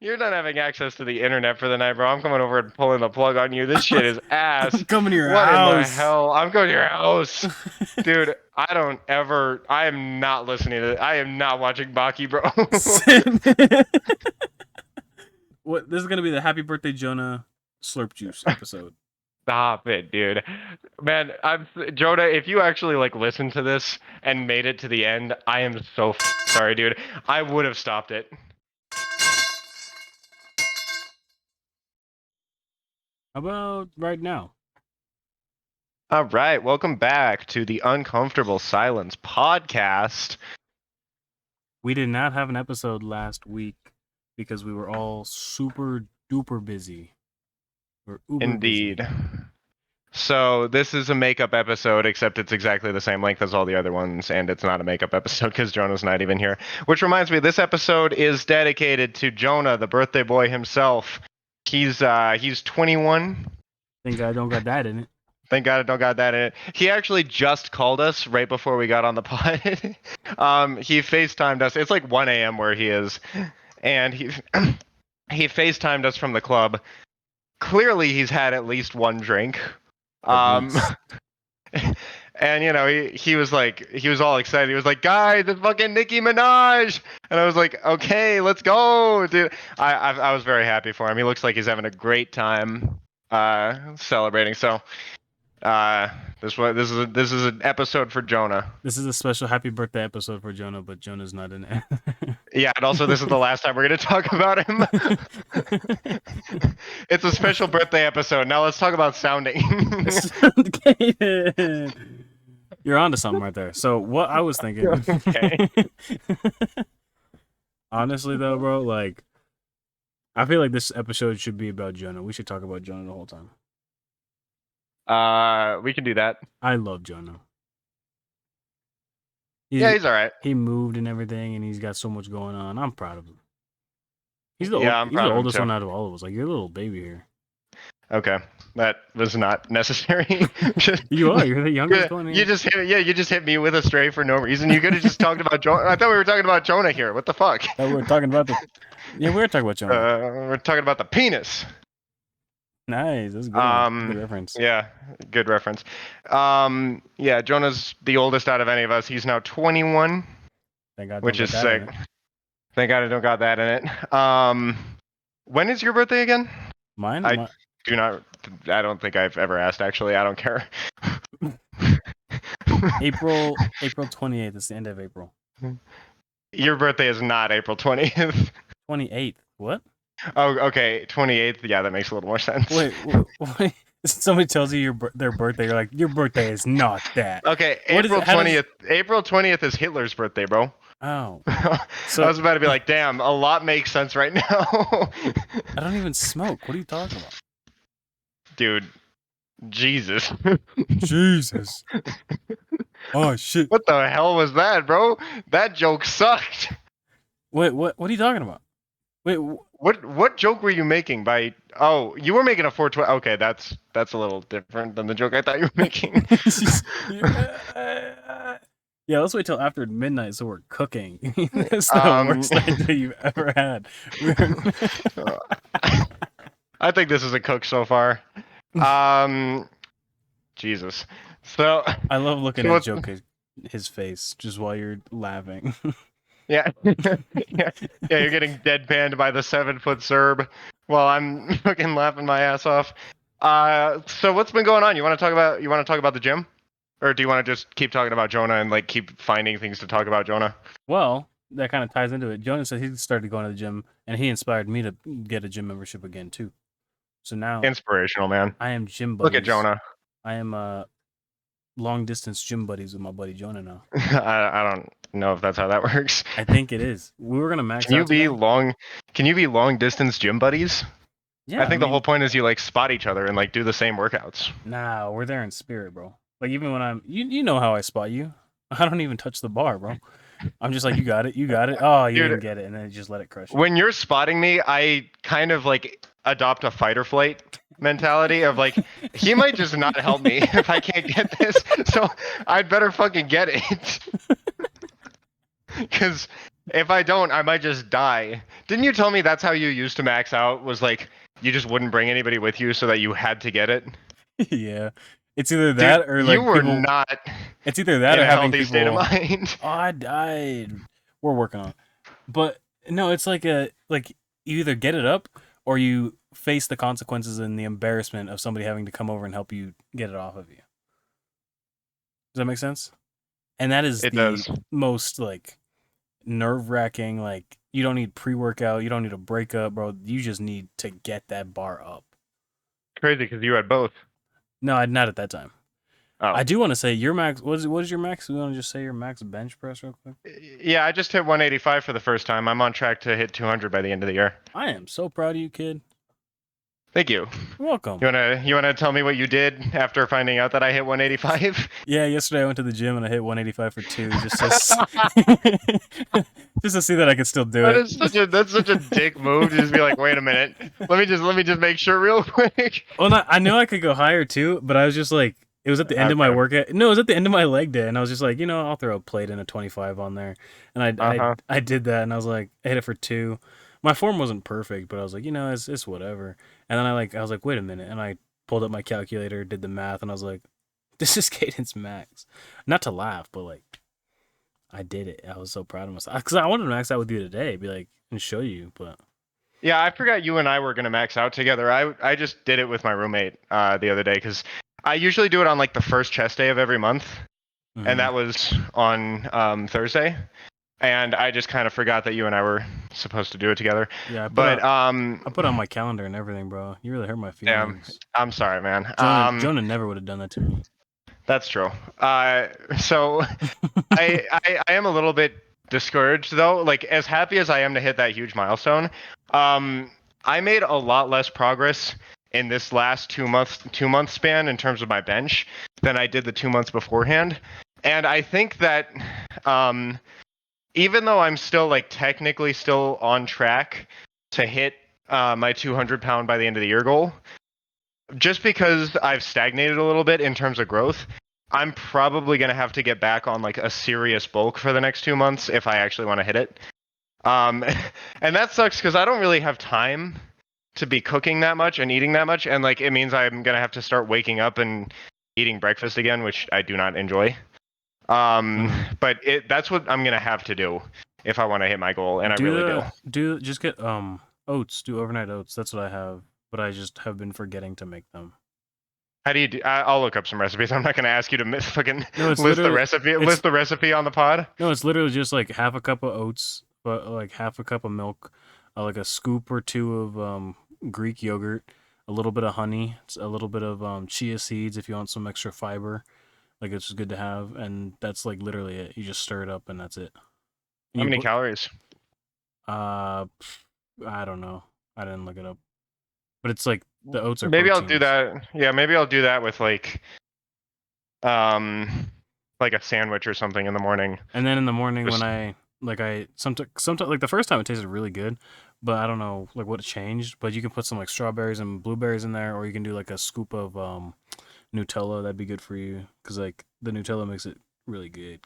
You're not having access to the internet for the night, bro. I'm coming over and pulling the plug on you. This shit is I'm ass. coming to your What in the house. hell? I'm going to your house. Dude, I am not listening to it. I am not watching Baki, bro. What? This is gonna be the Happy Birthday Jonah slurp juice episode. Stop it, dude. Man, Jonah, if you actually like listened to this and made it to the end, I am so sorry, dude. I would have stopped it. How about right now? All right, welcome back to the Uncomfortable Silence podcast. We did not have an episode last week because we were all super duper busy. We're uber Indeed. busy. So this is a makeup episode, except it's exactly the same length as all the other ones, and it's not a makeup episode because Jonah's not even here. Which reminds me, this episode is dedicated to Jonah, the birthday boy himself. He's 21. Thank God I don't got that in it. Thank God I don't got that in it. He actually just called us right before we got on the pod. He FaceTimed us. It's like 1 a.m. where he is, and he he FaceTimed us from the club. Clearly, he's had at least one drink. And you know, he was like, he was all excited. He was like, guys, it's fucking Nicki Minaj. And I was like, okay, let's go, dude. I was very happy for him. He looks like he's having a great time celebrating. So this is an episode for Jonah. This is a special happy birthday episode for Jonah, but Jonah's not in it. Yeah, and also this is the last time we're gonna talk about him. It's a special birthday episode. Now let's talk about sounding. You're onto something right there. So what I was thinking. Okay. Honestly though, bro, like I feel like this episode should be about Jonah. We should talk about Jonah the whole time. We can do that. I love Jonah. Yeah, he's all right. He moved and everything, and he's got so much going on. I'm proud of him. He's the I'm proud of him oldest too. one out of all of us. Like you're a little baby here. Okay, that was not necessary. You are. You're the youngest one. You just hit me with a stray for no reason. You could have just talked about Jonah. I thought we were talking about Jonah here. What the fuck? We were talking about we were talking about Jonah. We're talking about the penis. Nice. That's a good reference. Yeah, good reference. Yeah, Jonah's the oldest out of any of us. He's now 21. Thank God. Which is sick. Thank God I don't got that in it. When is your birthday again? Mine? I don't think I've ever asked, actually. I don't care. April 28th. It's the end of April. Your birthday is not April 20th. 28th. What? Oh, okay. 28th. Yeah, that makes a little more sense. Wait. Somebody tells you their birthday, you're like, your birthday is not that. Okay, April 20th is Hitler's birthday, bro. Oh. So I was about to be like, damn, a lot makes sense right now. I don't even smoke. What are you talking about? Dude, Jesus. Jesus. Oh, shit. What the hell was that, bro? That joke sucked. Wait, what are you talking about? Wait, what joke were you making by... Oh, you were making a 420... Okay, that's a little different than the joke I thought you were making. Yeah, let's wait till after midnight so we're cooking. That's the worst idea you've ever had. I think this is a cook so far. Jesus. So I love looking at his face just while you're laughing. Yeah. Yeah, you're getting deadpanned by the 7-foot Serb while I'm fucking laughing my ass off. So what's been going on? You want to talk about the gym? Or do you want to just keep talking about Jonah and like keep finding things to talk about Jonah? Well, that kind of ties into it. Jonah said he started going to the gym, and he inspired me to get a gym membership again too. So now, inspirational, man. I am gym buddies. Look at Jonah. I am long distance gym buddies with my buddy Jonah now. I don't know if that's how that works. I think it is. We were gonna max. Can you be long distance gym buddies? Yeah. I think the whole point is you like spot each other and like do the same workouts. Nah, we're there in spirit, bro. Like even when I'm, you know how I spot you. I don't even touch the bar, bro. I'm just like, you got it. Oh, you didn't get it, and then just let it crush you. When you're spotting me, I kind of like adopt a fight or flight mentality of like, he might just not help me if I can't get this, so I'd better fucking get it. Because If I don't, I might just die. Didn't you tell me that's how you used to max out? Was like you just wouldn't bring anybody with you so that you had to get it? Yeah, it's either Dude, that or you like were people. not It's either that in or a having healthy state of people. mind. Oh, we're working on it. But no, it's like you either get it up or you face the consequences and the embarrassment of somebody having to come over and help you get it off of you. Does that make sense? And that is It the does. most like nerve wracking. Like you don't need pre workout, you don't need a breakup, bro. You just need to get that bar up. Crazy because you had both. No, not at that time. Oh. I do want to say your max. What is your max? We want to just say your max bench press real quick. Yeah, I just hit 185 for the first time. I'm on track to hit 200 by the end of the year. I am so proud of you, kid. Thank you. You're welcome. You wanna tell me what you did after finding out that I hit 185? Yeah, yesterday I went to the gym and I hit 185 for two, just to just to see that I could still do That it. is that's such a dick move to just be like, wait a minute, let me just make sure real quick. Well, I knew I could go higher too, but I was just like, it was at the end of my Okay. workout. No, it was at the end of my leg day, and I was just like, I'll throw a plate and a 25 on there, and Uh-huh. I did that, and I was like, I hit it for two. My form wasn't perfect, but I was like, it's whatever. And then I was like, wait a minute, and I pulled up my calculator, did the math, and I was like, this is cadence max. Not to laugh, but like, I did it. I was so proud of myself because I wanted to max out with you today, be like, and show you, but Yeah, I forgot you and I were gonna max out together. I just did it with my roommate the other day because I usually do it on like the first chest day of every month, and mhm. that was on Thursday. And I just kind of forgot that you and I were supposed to do it together. Yeah, But I put it on my calendar and everything, bro. You really hurt my damn, feelings. I'm sorry, man. Jonah never would have done that to me. That's true. So I am a little bit discouraged though. Like as happy as I am to hit that huge milestone, um, I made a lot less progress in this last 2 month span in terms of my bench than I did the 2 months beforehand. And I think that um, even though I'm still like technically still on track to hit my 200 pound by the end of the year goal, just because I've stagnated a little bit in terms of growth, I'm probably going to have to get back on like a serious bulk for the next 2 months if I actually want to hit it. Um, and that sucks because I don't really have time to be cooking that much and eating that much, and like it means I'm gonna have to start waking up and eating breakfast again, which I do not enjoy. But that's what I'm gonna have to do if I want to hit my goal, and I really do. Just get oats. Do overnight oats. That's what I have, but I just have been forgetting to make them. How do you do? I'll look up some recipes. I'm not gonna ask you to fucking No, list the recipe. List the recipe on the pod. it's literally just like half a cup of oats, but like half a cup of milk, like a scoop or two of Greek yogurt, a little bit of honey, a little bit of chia seeds if you want some extra fiber. Like it's just good to have, and that's like literally it. You just stir it up, and that's it. And How you many put calories? I don't know. I didn't look it up, but it's like the oats are Maybe I'll do proteins. that. Yeah, maybe I'll do that with um like a sandwich or something in the morning. And then in the morning when Just I sometimes like the first time it tasted really good, but I don't know like what changed. But you can put some like strawberries and blueberries in there, or you can do like a scoop of Nutella. That'd be good for you because like the Nutella makes it really good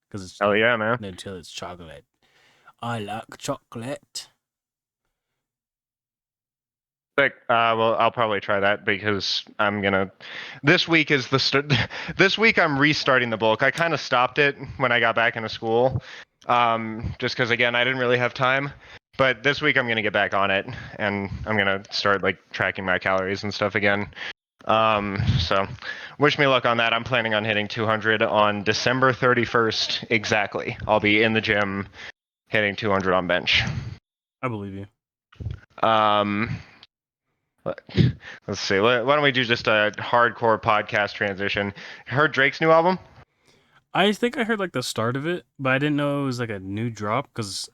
because it's hell yeah, man. Nutella. It's chocolate. I like chocolate. Sick. Well, I'll probably try that because I'm gonna. This week is the start. This week I'm restarting the bulk. I kind of stopped it when I got back into school, just because again I didn't really have time. But this week I'm gonna get back on it, and I'm gonna start like tracking my calories and stuff again. So wish me luck on that. I'm planning on hitting 200 on December 31st exactly. I'll be in the gym hitting 200 on bench. I believe you. Um, let's see. Why don't we do just a hardcore podcast transition? Heard Drake's new album? I think I heard like the start of it, but I didn't know it was like a new drop because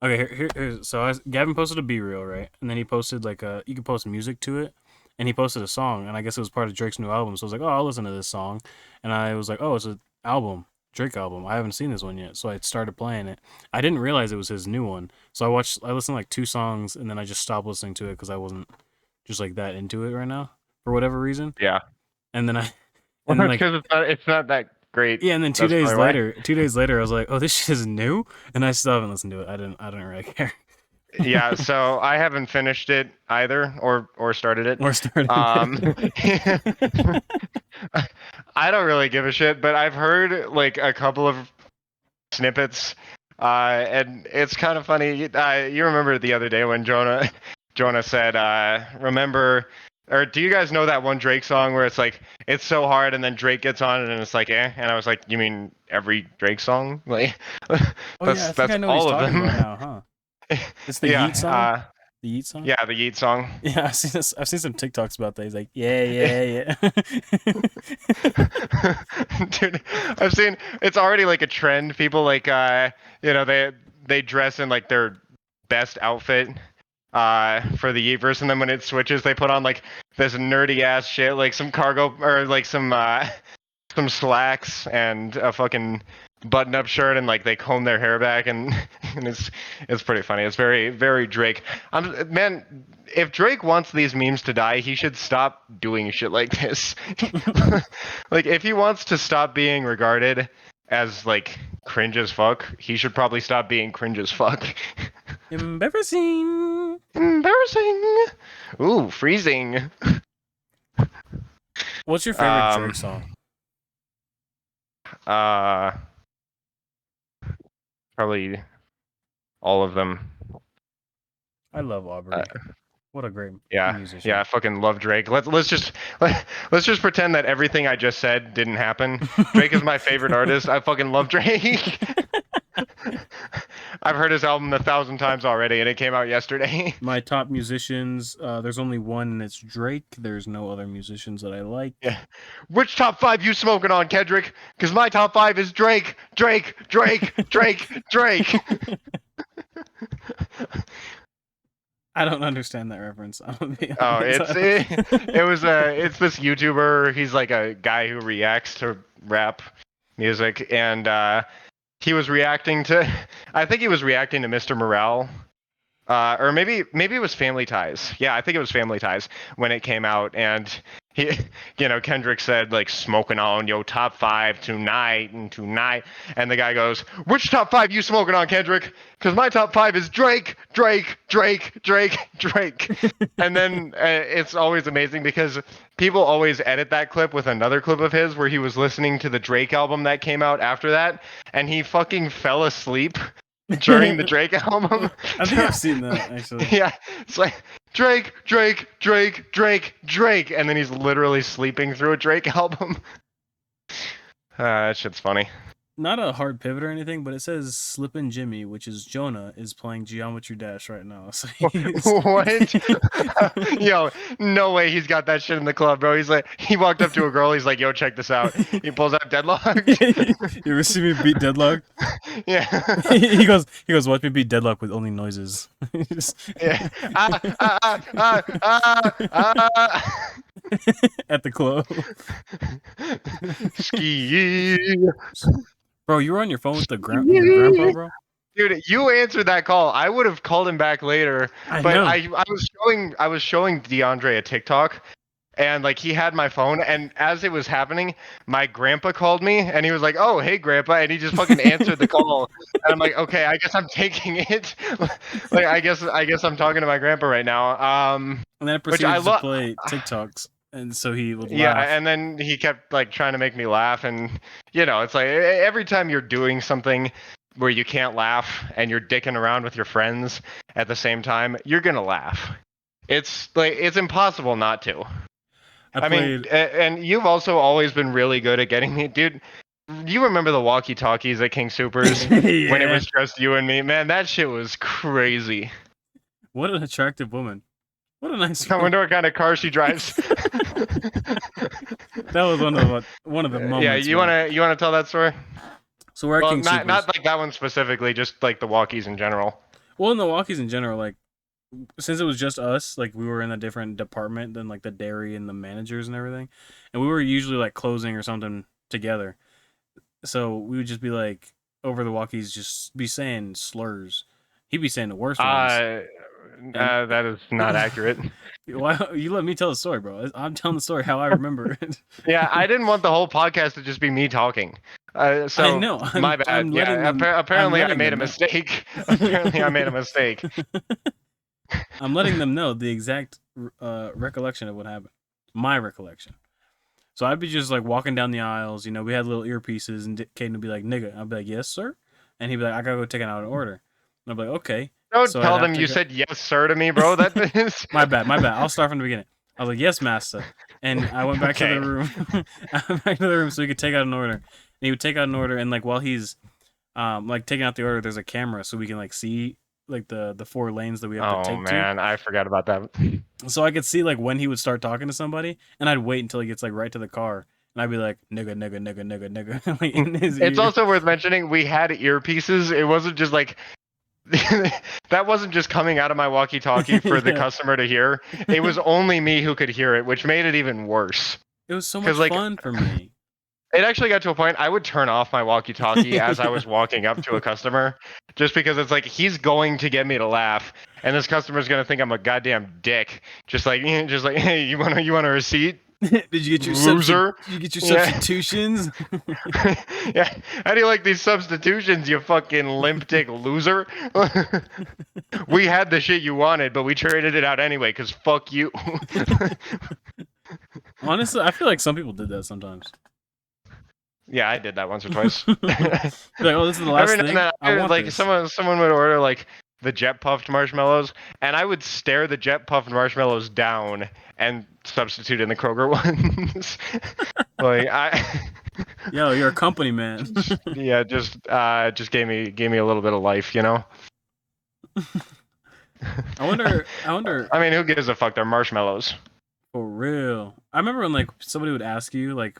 okay, so Gavin posted a B reel, right? And then he posted like you can post music to it, and he posted a song, and I guess it was part of Drake's new album. So I was like, oh, I'll listen to this song, and I was like, oh, it's an album, Drake album. I haven't seen this one yet, so I started playing it. I didn't realize it was his new one, so I listened to like two songs, and then I just stopped listening to it because I wasn't just like that into it right now for whatever reason. Yeah. And then I, and then like Because it's not that. Great. Yeah, and then That's probably why. 2 days later, I was like, "Oh, this shit is new," and I still haven't listened to it. I didn't really care Yeah, so I haven't finished it either, or started it. or started Um, it. I don't really give a shit, but I've heard like a couple of snippets, and it's kind of funny. You remember the other day when Jonah said, "Remember." Or do you guys know that one Drake song where it's like it's so hard and then Drake gets on it and it's like eh? And I was like, you mean every Drake song? Like Oh yeah, I think that's I know what he's all of talking them. about now, huh? It's the Yeet Yeah, song. The Yeet song. yeah, the Yeet song. Yeah, I've seen this. I've seen some TikToks about that. He's like, yeah, yeah, yeah. Dude, I've seen it's already like a trend. People like they dress in like their best outfit for the Yeet verse, and then when it switches they put on like this nerdy ass shit, like some cargo or like some slacks and a fucking button up shirt, and like they comb their hair back, and, and it's pretty funny. It's very very Drake. Man, if Drake wants these memes to die, he should stop doing shit like this. Like if he wants to stop being regarded as like cringe as fuck, he should probably stop being cringe as fuck. Embarrassing. Embarrassing. Ooh, freezing. What's your favorite Um Drake song? uh Probably all of them. I love Uh, Aubrey. What a great yeah, yeah, I musician. fucking love Drake. Let's just pretend that everything I just said didn't happen. Drake is my favorite artist. I fucking love Drake. I've heard his album 1,000 times already, and it came out yesterday. My top musicians. There's only one, and it's Drake. There's no other musicians that I like. Yeah. Which top five you smoking on, Kendrick? Because my top five is Drake, Drake, Drake, Drake, Drake. I don't understand that reference. I'm gonna be Oh, honest. it's this YouTuber. He's like a guy who reacts to rap music, and he was reacting to, I think he was reacting to Mr. Morale, or maybe it was Family Ties. Yeah, I think it was Family Ties when it came out, and he, Kendrick said like smoking on your top five tonight and tonight, and the guy goes, "Which top five you smoking on, Kendrick? Because my top five is Drake, Drake, Drake, Drake, Drake." And then it's always amazing because people always edit that clip with another clip of his where he was listening to the Drake album that came out after that, and he fucking fell asleep during the Drake album. I think I've seen that actually. Yeah, it's like Drake, Drake, Drake, Drake, Drake, and then he's literally sleeping through a Drake album. That shit's funny. Not a hard pivot or anything, but it says Slippin' Jimmy, which is Jonah, is playing Geometry Dash right now. So What? Yo, no way he's got that shit in the club, bro. He's like, he walked up to a girl, he's like, yo, check this out. He pulls out Deadlocked. You ever see me beat Deadlock? Yeah. He goes, watch me beat Deadlock with only noises. Yeah. Ah. At the club. Ski. Bro, you were on your phone with your grandpa, bro? Dude, you answered that call. I would have called him back later, I but know. I was showing DeAndre a TikTok, and like he had my phone, and as it was happening, my grandpa called me, and he was like, "Oh, hey, grandpa," and he just fucking answered the call, and I'm like, "Okay, I guess I'm taking it." Like I guess I'm talking to my grandpa right now. And then it Which I proceeds to love. play TikToks, and so he would Yeah, laugh. and then he kept like trying to make me laugh, and it's like every time you're doing something where you can't laugh and you're dicking around with your friends at the same time, you're gonna laugh. It's like it's impossible not to. I I mean, played. and you've also always been really good at getting me, dude. You remember the walkie-talkies at King Supers when it Yeah. was just you and me? Man, that shit was crazy. What an attractive woman. What a nice I woman. wonder what kind of car she drives. That was one of the Yeah, moments. you Man. wanna tell that story? So we're at Well, King not Supers. like that one specifically, just like the walkies in general. Well, in the walkies in general, like since it was just us, like we were in a different department than like the dairy and the managers and everything, and we were usually like closing or something together. So we would just be like over the walkies, just be saying slurs. He'd be saying the worst ones, Uh, and that is not accurate. Why you let me tell the story, bro? I'm telling the story how I remember it. Yeah, I didn't want the whole podcast to just be me talking. I So know. my I'm bad. letting Yeah, them. I'm apparently I letting made them a know. mistake. Apparently I made a mistake. I'm letting them know the exact recollection of what happened. My recollection. So I'd be just like walking down the aisles. You know, we had little earpieces, and Caden would be like, "Nigga," I'd be like, "Yes, sir," and he'd be like, "I gotta go take out an order." And I'd be like, "Okay." Don't So I'd tell have them to you go. said yes, sir, to me, bro. That is My bad, my bad. I'll start from the beginning. I was like, "Yes, master," and I went back to the okay. room. I went back to the room so he could take out an order. And he would take out an order, and like while he's like taking out the order, there's a camera so we can like see like the four lanes that we have to Oh take to. man, I forgot about that. So I could see like when he would start talking to somebody, and I'd wait until he gets like right to the car, and I'd be like, "Nigga, nigga, nigga, nigga, nigga," like in his It's ear. also worth mentioning we had earpieces. It wasn't just like that wasn't just coming out of my walkie-talkie for the Yeah, customer to hear. It was only me who could hear it, which made it even worse. it was so Because much like fun for me. it actually got to a point I would turn off my walkie-talkie as I was walking up to a customer, just because it's like he's going to get me to laugh, and this customer's gonna think I'm a goddamn dick. Just like, hey, you want a receipt, Did you get your loser? Did you get your Yeah. substitutions? Yeah. How do you like these substitutions, you fucking limp dick loser? We had the shit you wanted, but we traded it out anyway, because fuck you. Honestly, I feel like some people did that sometimes. Yeah, I did that once or twice. Like, oh, this is the Every last now and thing. then, I want like this. someone would order like the jet puffed marshmallows, and I would stare the jet puffed marshmallows down and substitute in the Kroger ones. Like I, Yo, you're a company man. yeah, just gave me a little bit of life, you know. I wonder. I wonder I mean, who gives a fuck? They're marshmallows. for real. I remember when like somebody would ask you like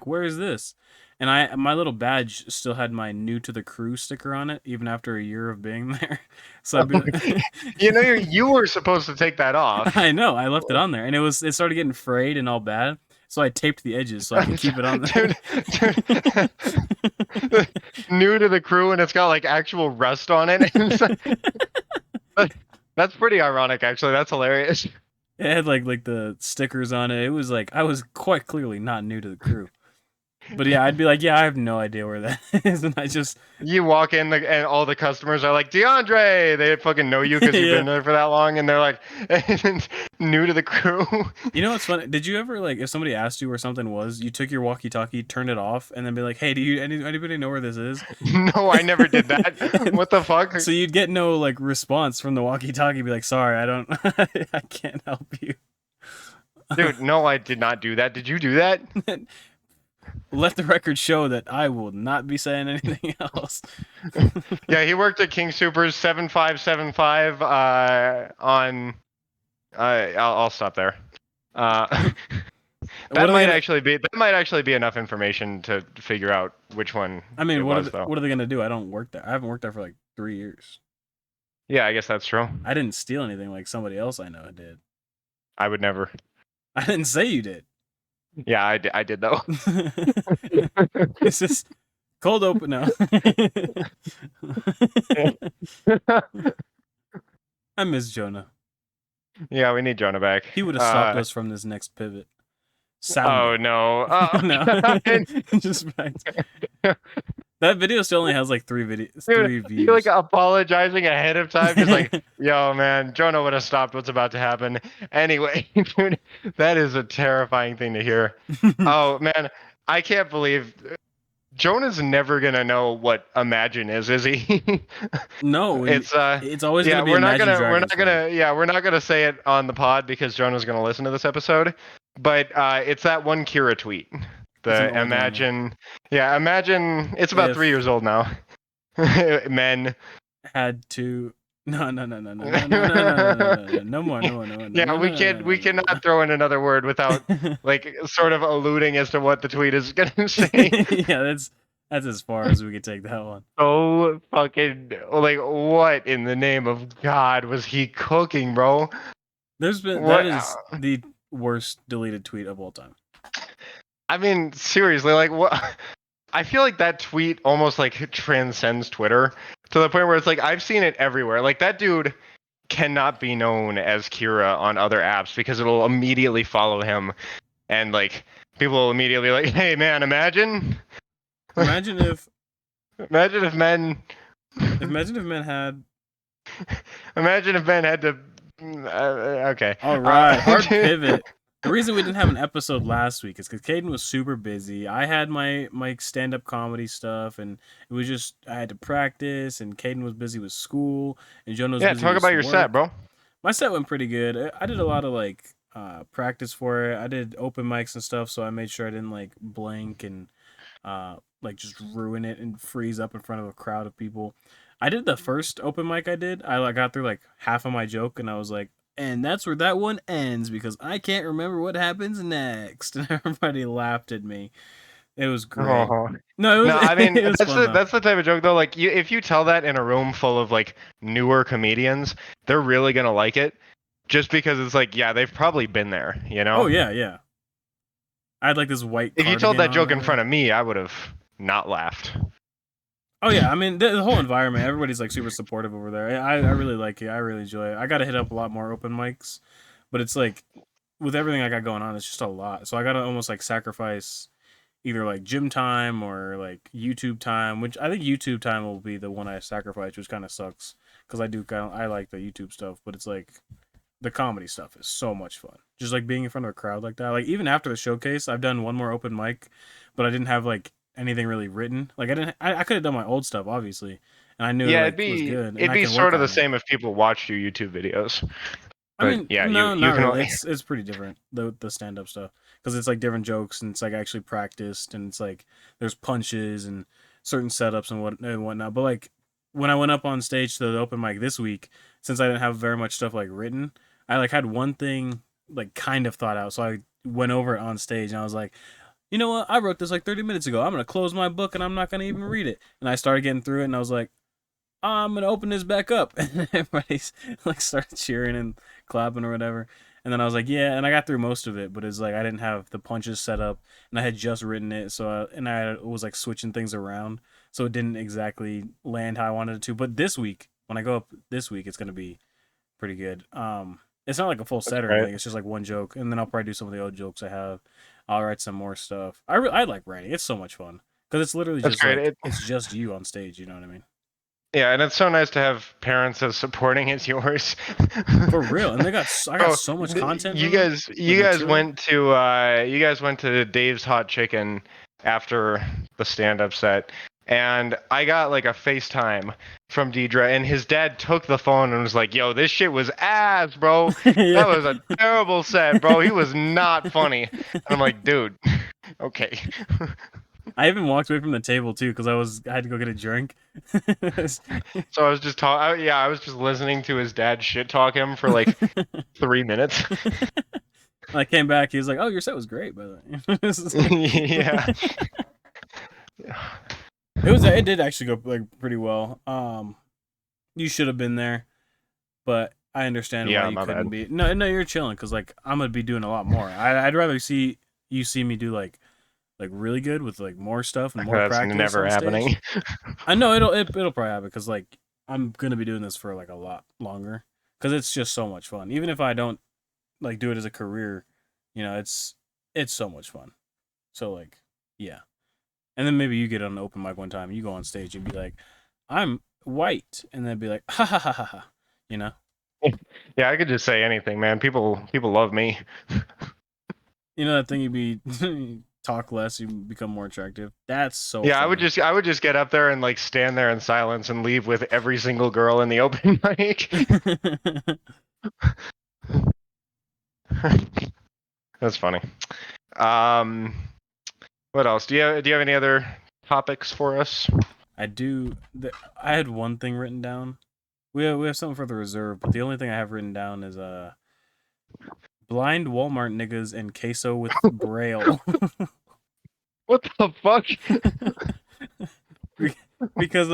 where is this, and my little badge still had my new to the crew sticker on it even after a year of being there. So I'd be like, You know, you were supposed to take that off. I know I left it on there, and it started getting frayed and all bad, so I taped the edges so I could keep it on there. Dude, new to the crew, and it's got like actual rust on it. That's pretty ironic, actually. That's hilarious. It had like the stickers on it. It was like I was quite clearly not new to the crew. But yeah, I'd be like, yeah, I have no idea where that is, and I just You walk in, and all the customers are like, DeAndre. They fucking know you because you've yeah. been there for that long, and they're like, new to the crew. You know what's funny? Did you ever like if somebody asked you where something was, you took your walkie-talkie, turned it off, and then be like, "Hey, do you anybody know where this is?" No, I never did that. And What the fuck? so you'd get no like response from the walkie-talkie, be like, "Sorry, I don't, I can't help you." Dude, no, I did not do that. Did you do that? Let the record show that I will not be saying anything else. Yeah, he worked at King Supers 7575 on I'll stop there. What are they gonna? That might actually be enough information to figure out which one I mean, it was though. what are they gonna do? I don't work there. I haven't worked there for like 3 years. Yeah, I guess that's true. I didn't steal anything like somebody else I know did. I would never. I didn't say you did. Yeah, I did though. It's just cold open now. I miss Jonah. Yeah, we need Jonah back. He would have stopped us from this next pivot. Oh Soundly. no. Oh, No. God. Just right. That video still only has like three Dude, views. you like apologizing ahead of time, just like, yo, man, Jonah would have stopped what's about to happen. Anyway, dude, that is a terrifying thing to hear. Oh man, I can't believe Jonah's never gonna know what Imagine is he? No, it's always Yeah, gonna be Imagine Dragons. we're not gonna say it on the pod because Jonah's gonna listen to this episode. But it's that one Kira tweet. It's an The old one, yeah. Imagine, yeah, Imagine. It's about If 3 years old now. Men. had to no more. Yeah, we cannot throw in another word without like sort of alluding as to what the tweet is gonna say. Yeah, that's as far as we could take that one. So fucking like, what in the name of God was he cooking, bro? That is the worst deleted tweet of all time. I mean, seriously, like what? I feel like that tweet almost like transcends Twitter to the point where it's like I've seen it everywhere. Like that dude, cannot be known as Kira on other apps because it'll immediately follow him, and like people will immediately like, hey man, Imagine if imagine if men, imagine if men had. imagine if men had to. Okay. All right, hard pivot. The reason we didn't have an episode last week is because Caden was super busy. I had my stand up comedy stuff, and it was just I had to practice, and Caden was busy with school, and Jonah was Yeah, busy talk with about your set, work. bro. My set went pretty good. I did a lot of like practice for it. I did open mics and stuff, so I made sure I didn't like blank and like just ruin it and freeze up in front of a crowd of people. I did the first open mic I did. I like got through like half of my joke, and I was like, and that's where that one ends because I can't remember what happens next. And everybody laughed at me. It was great. Oh. No, No, I mean it was that's fun though. the type of joke though. Like if you tell that in a room full of like newer comedians, they're really gonna like it, just because it's like, yeah, they've probably been there, you Oh know. yeah, yeah. I had like this white If you told cardigan that on joke or in front whatever. of me, I would have not laughed. Oh yeah, I mean the whole environment, everybody's like super supportive over there. I really like it. I really enjoy it. I got to hit up a lot more open mics, but it's like with everything I got going on, it's just a lot. So I got to almost like sacrifice either like gym time or like YouTube time, which I think YouTube time will be the one I sacrifice, which kind of sucks because I like the YouTube stuff, but it's like the comedy stuff is so much fun. Just like being in front of a crowd like that. Like even after the showcase, I've done one more open mic, but I didn't have like anything really written. Like I could have done my old stuff obviously, and I knew it Yeah, like was good, and it'd I be can work sort of the on it. same if people watched your YouTube videos. I But mean, yeah, no, you not can really. only. It's pretty different the stand up stuff because it's like different jokes and it's like actually practiced and it's like there's punches and certain setups and whatnot. But like when I went up on stage to the open mic this week, since I didn't have very much stuff like written, I like had one thing like kind of thought out. So I went over it on stage and I was like, you know what? I wrote this like 30 minutes ago. I'm gonna close my book and I'm not gonna even read it. And I started getting through it and I was like, I'm gonna open this back up, and everybody's like started cheering and clapping or whatever. And then I was like, yeah, and I got through most of it, but it's like I didn't have the punches set up, and I had just written it, and I was like switching things around, so it didn't exactly land how I wanted it to. But this week, when I go up this week, it's gonna be pretty good. It's not like a full That's set or great. anything. It's just like one joke, and then I'll probably do some of the old jokes I have. I'll write some more stuff. I like writing. It's so much fun because it's literally That's just great. like it's just you on stage. You know what I mean? Yeah, and it's so nice to have parents as supporting as yours. For real, and I got Bro, so much content you from them, guys like you guys material. went to Dave's Hot Chicken after the stand-up set, and I got like a FaceTime from Deidre, and his dad took the phone and was like, "Yo, this shit was ass, bro. Yeah. That was a terrible set, bro. He was not funny." And I'm like, "Dude, okay." I even walked away from the table too because I had to go get a drink. So I was just yeah, I was just listening to his dad shit talk him for like 3 minutes. I came back. He was like, "Oh, your set was great, by the way." Yeah. It did actually go like pretty well. You should have been there, but I understand why Yeah, you my bad. couldn't be. No, no, you're chilling because like I'm gonna be doing a lot more. I'd rather see me do like really good with like more stuff and more That's practice never on stage. happening. I know it'll probably happen because like I'm gonna be doing this for like a lot longer because it's just so much fun. Even if I don't like do it as a career, it's so much fun. So like yeah, and then maybe you get on an open mic one time, you go on stage and be like, I'm white, and then be like ha ha ha ha ha, you know. Yeah, I could just say anything, man. People love me. You know that thing you be talk less, you become more attractive. That's so Yeah, funny. I would just get up there and like stand there in silence and leave with every single girl in the open mic. That's funny. Um, what else? Do you have any other topics for us? I do. I had one thing written down. We have something for the reserve, but the only thing I have written down is blind Walmart niggas and queso with braille. What the fuck? because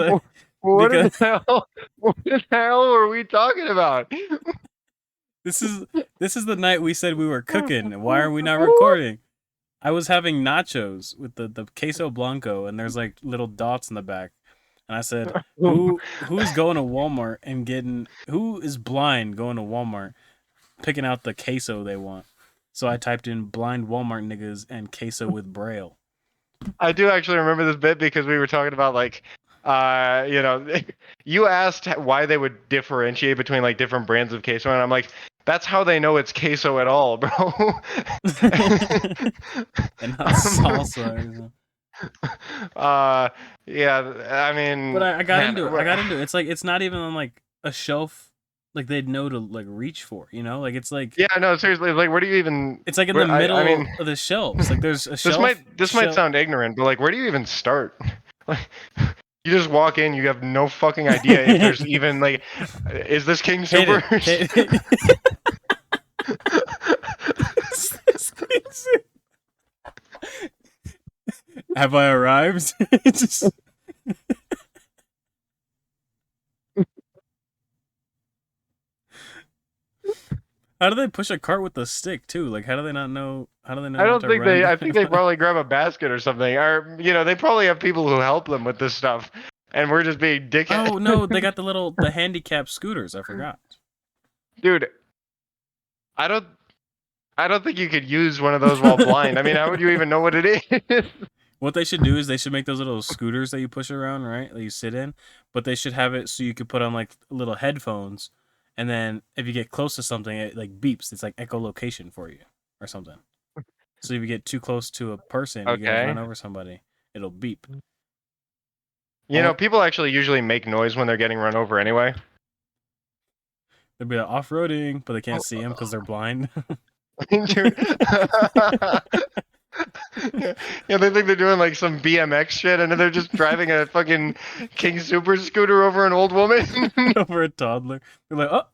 What in because the hell? What the hell were we talking about? this is the night we said we were cooking. Why are we not recording? I was having nachos with the queso blanco, and there's like little dots in the back. and I said, who's going to Walmart and getting who is blind going to Walmart picking out the queso they want. So I typed in blind Walmart niggas and queso with braille. I do actually remember this bit because we were talking about like, you know, you asked why they would differentiate between like different brands of queso, and I'm like, that's how they know it's queso at all, bro. And not salsa or something. Yeah, I mean, But I got man, into it. I got into it. It's like it's not even on like a shelf like they'd know to like reach for, you know? Like it's like yeah, no, seriously, like, where do you even? it's like in the I mean, middle of the shelves. Like there's a this shelf. might sound ignorant, but like, where do you even start? Like, you just walk in, you have no fucking idea if there's even like, is this King Super? Have I arrived? Just... How do they push a cart with a stick too? Like, how do they not know? How do they know? I don't think they. I think they Run? probably grab a basket or something, or you know, they probably have people who help them with this stuff, and we're just being dickheads. Oh no, they got the handicap scooters. I forgot. Dude, I don't. I don't think you could use one of those while blind. I mean, how would you even know what it is? What they should do is they should make those little scooters that you push around, right? That you sit in, but they should have it so you could put on like little headphones, and then if you get close to something, it like beeps. It's like echolocation for you or something. So if you get too close to a person, you guys run over somebody, it'll beep. You know, people actually usually make noise when they're getting run over anyway. They'll be like off-roading, but they can't see them because they're blind. Yeah, they think they're doing like some BMX shit, and then they're just driving a fucking King Super scooter over an old woman. Over a toddler. They're like,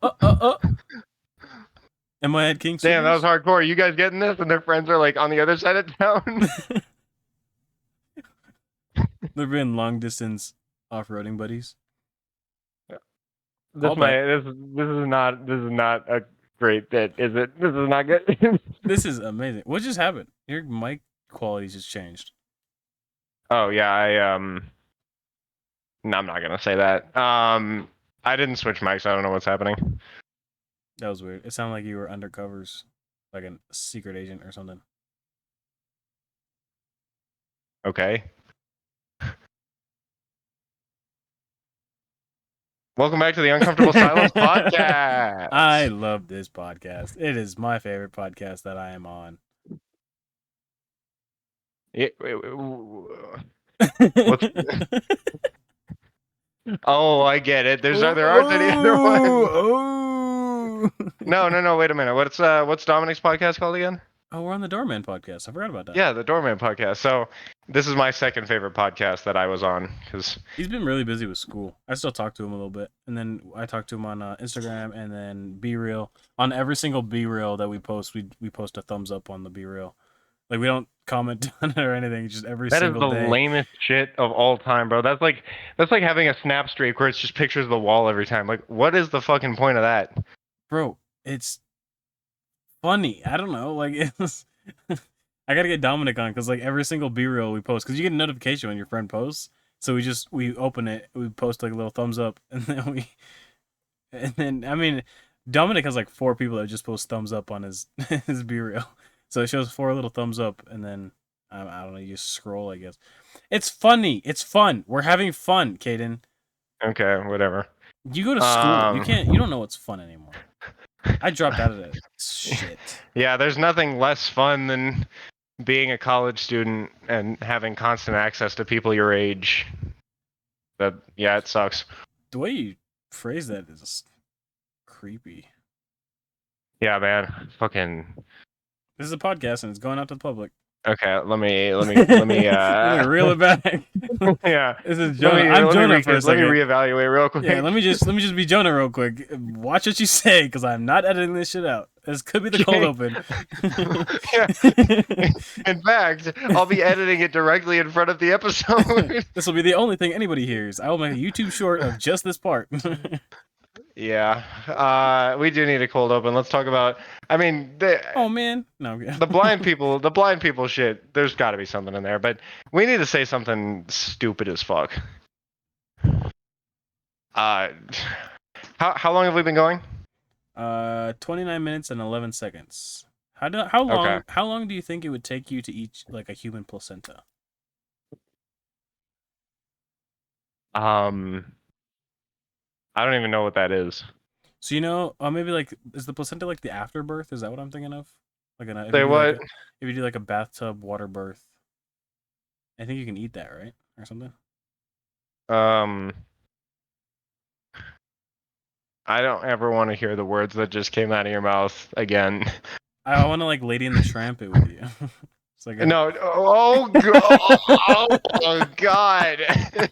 Am I at King Super? Damn, that was hardcore. You guys getting this? And their friends are like on the other side of town. They're being long distance off-roading buddies. This is not a great bit, is it? This is not good. This is amazing. What just happened? Your mic quality just changed. Oh yeah, no, I'm not gonna say that. I didn't switch mics. I don't know what's happening. That was weird. It sounded like you were undercovers, like a secret agent or something. Okay. Welcome back to the Uncomfortable Silence podcast. I love this podcast. It is my favorite podcast that I am on. Oh, I get it. There aren't any other ones. Oh. No. Wait a minute. What's Dominic's podcast called again? Oh, we're on the Doorman podcast. I forgot about that. Yeah, the Doorman podcast. So this is my second favorite podcast that I was on because he's been really busy with school. I still talk to him a little bit, and then I talk to him on Instagram, and then Be Real. On every single Be Real that we post, we post a thumbs up on the Be Real. Like we don't comment on it or anything. Just every single day. That is the lamest shit of all time, bro. That's like having a snap streak where it's just pictures of the wall every time. Like, what is the fucking point of that? Bro, it's funny. I don't know. Like it's. I gotta get Dominic on because like every single Be Real we post, because you get a notification when your friend posts. So we open it, we post like a little thumbs up, and then I mean, Dominic has like 4 people that just post thumbs up on his Be Real. So it shows 4 little thumbs up, and then I don't know, you just scroll, I guess. It's funny. It's fun. We're having fun, Caden. Okay, whatever. You go to school. You don't know what's fun anymore. I dropped out of that shit. Yeah, there's nothing less fun than being a college student and having constant access to people your age. But yeah, it sucks. The way you phrase that is creepy. Yeah, man. Fucking. This is a podcast and it's going out to the public. Okay, let me let me reel it back. Yeah. This is Jonah. I'm Jonah for a second. Let me reevaluate real quick. Yeah, let me just be Jonah real quick. Watch what you say, because I'm not editing this shit out. This could be the cold open. Yeah. In fact, I'll be editing it directly in front of the episode. This will be the only thing anybody hears. I will make a YouTube short of just this part. Yeah, we do need a cold open. Let's talk about. I mean, oh man, no. The blind people shit. There's got to be something in there, but we need to say something stupid as fuck. Uh, how long have we been going? 29 minutes and 11 seconds. Okay. How long do you think it would take you to eat like a human placenta? Um, I don't even know what that is. So maybe like is the placenta like the afterbirth? Is that what I'm thinking of? Like Say what? if you do like a bathtub water birth, I think you can eat that, right? Or something. Um, I don't ever want to hear the words that just came out of your mouth again. I want to like Lady in the Tramp it with you. It's like No. Oh god. Oh god.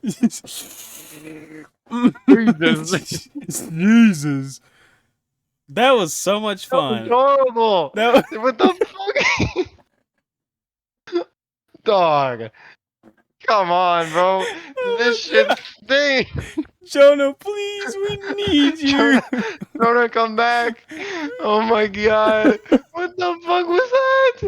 Jesus. Jesus. That was so much That was fun. horrible. That What the fuck? Dog. Come on, bro. This shit stinks. Jonah, please, we need you. Jonah, come back. Oh my god. What the fuck was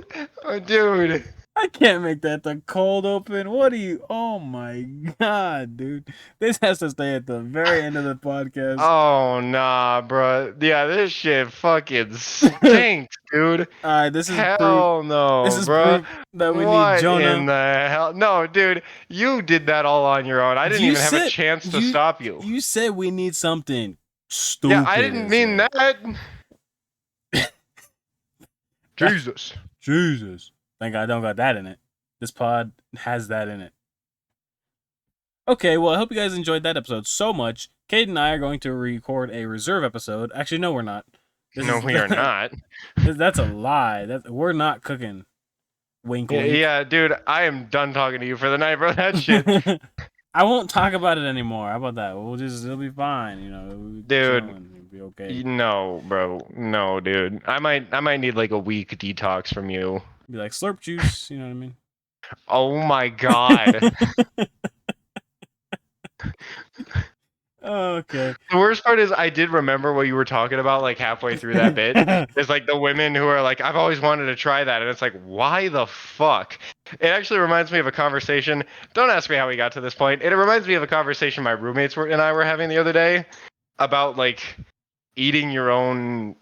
that? Oh, dude. I can't make that the cold open. What do you? Oh my god, dude! This has to stay at the very end of the podcast. Oh nah, bro. Yeah, this shit fucking stinks, dude. All right, this is proof. Hell This no, is bro. proof that we need What in Jonah. the hell? No, dude, you did that all on your own. I didn't You even have a said chance to stop you. you said we need something Yeah, I stupid didn't to mean say. that. Jesus. Jesus. Thank God I don't got that in it. This pod has that in it. Okay, well, I hope you guys enjoyed that episode so much. Cade and I are going to record a reserve episode. Actually, no, we're not. No, we are not. That's a lie. We're not cooking. Wink, wink. Yeah, dude, I am done talking to you for the night, bro. That shit. I won't talk about it anymore. How about that? It'll be fine. We'll be Dude, chilling. It'll be okay. no, bro. No, dude. I might need like a week detox from you. Be like slurp juice. You know what I mean? Oh my god. Okay. The worst part is I did remember what you were talking about like halfway through that bit. It's like the women who are like, I've always wanted to try that. And it's like, why the fuck? It actually reminds me of a conversation. Don't ask me how we got to this point. It reminds me of a conversation my roommates and I were having the other day about like eating your own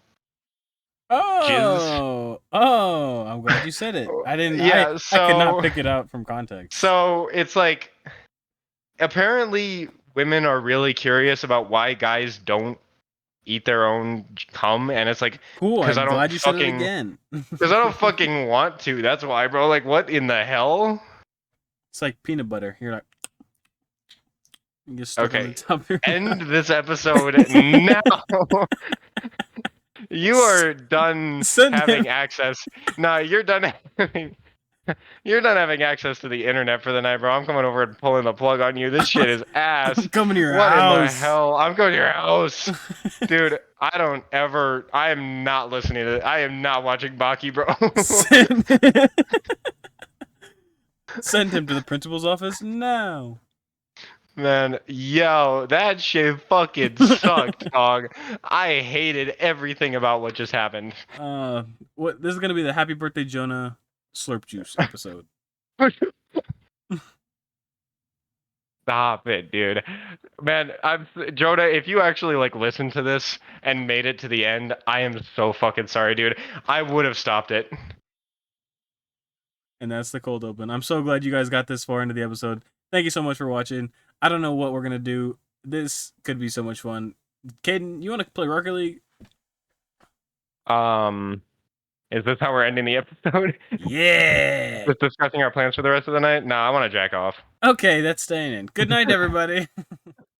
jizz. Oh, I'm glad you said it. I didn't. Yeah, I could not so pick it out from context. so it's like apparently women are really curious about why guys don't eat their own cum, and it's like Cool. because I I'm don't glad you said it fucking again. because I don't fucking want to. That's why, bro. Like, what in the hell? It's like peanut butter. You're like, you get stuck on Okay, the top of your end mouth. this episode now. You are done Send having him. access. No, you're done having. You're done having access to the internet for the night, bro. I'm coming over and pulling the plug on you. This shit is ass. I'm coming to your What in the house. hell? I'm going to your house. Dude, I am not listening to it. I am not watching Baki, bro. Send him to the principal's office now. Man, yo, that shit fucking sucked, dog. I hated everything about what just happened. What? This is gonna be the Happy Birthday Jonah slurp juice episode. Stop it, dude. Man, Jonah, if you actually like listened to this and made it to the end, I am so fucking sorry, dude. I would have stopped it. And that's the cold open. I'm so glad you guys got this far into the episode. Thank you so much for watching. I don't know what we're gonna do. This could be so much fun. Caden, you want to play Rocket League? Is this how we're ending the episode? Yeah. Just discussing our plans for the rest of the night? Nah, I want to jack off. Okay, that's staying in. Good night, everybody.